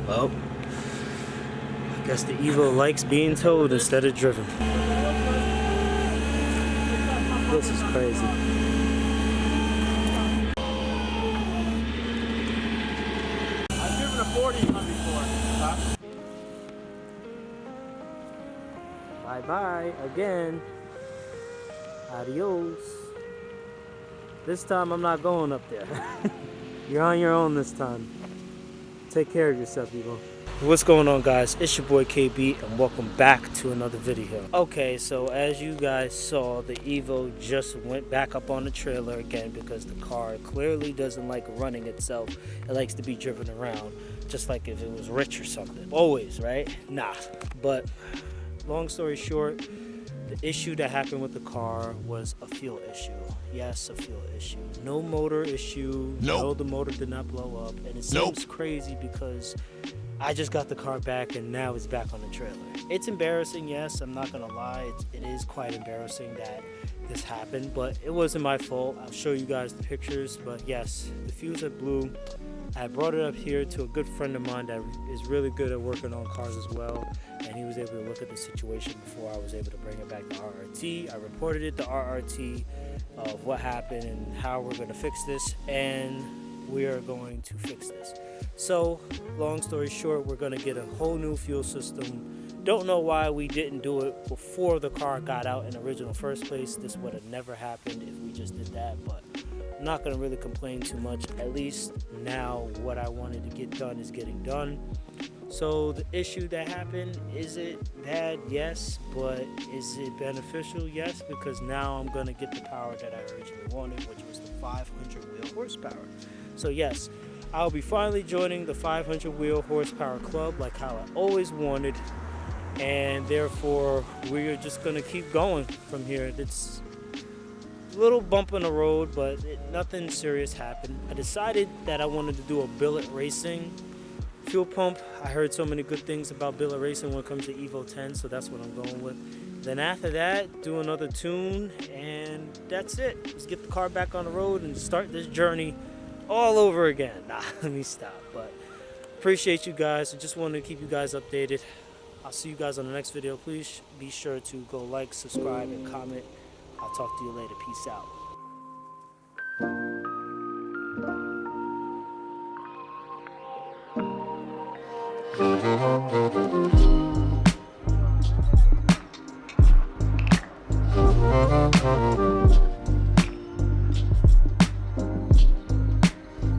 Well, I guess the Evo likes being towed instead of driven. This is crazy. I've driven a 40 before. Huh? Bye-bye again. Adios. This time I'm not going up there. You're on your own this time. Take care of yourself, Evo. What's going on, guys? It's your boy KB and welcome back to another video. Okay, so as you guys saw, the Evo just went back up on the trailer again because the car clearly doesn't like running itself. It likes to be driven around, just like if it was rich or something. Always, right? Nah. But long story short, the issue that happened with the car was a fuel issue. Yes, a fuel issue. No motor issue. Nope. No, the motor did not blow up. And it seems crazy because I just got the car back and now it's back on the trailer. It's embarrassing, yes, I'm not gonna lie. It is quite embarrassing that this happened, but it wasn't my fault. I'll show you guys the pictures, but yes, the fuse had blew. I brought it up here to a good friend of mine that is really good at working on cars as well, and he was able to look at the situation before I was able to bring it back to RRT. I reported it to RRT of what happened and how we're going to fix this, and we are going to fix this. So, long story short, we're going to get a whole new fuel system. Don't know why we didn't do it before the car got out in the original first place. This would have never happened if we just did that, but I'm not going to really complain too much. At least now what I wanted to get done is getting done. So the issue that happened, is it bad? Yes. But is it beneficial? Yes, because now I'm going to get the power that I originally wanted, which was the 500 wheel horsepower. So yes, I'll be finally joining the 500 wheel horsepower club like how I always wanted. And therefore, we're just going to keep going from here. It's little bump in the road, but nothing serious happened. I decided that I wanted to do a billet racing fuel pump. I heard so many good things about billet racing when it comes to Evo 10, so that's what I'm going with. Then after that, do another tune, and that's it. Let's get the car back on the road and start this journey all over again. Nah, let me stop. But appreciate you guys. I just wanted to keep you guys updated. I'll see you guys on the next video. Please be sure to go like, subscribe, and comment. I'll talk to you later. Peace out. No.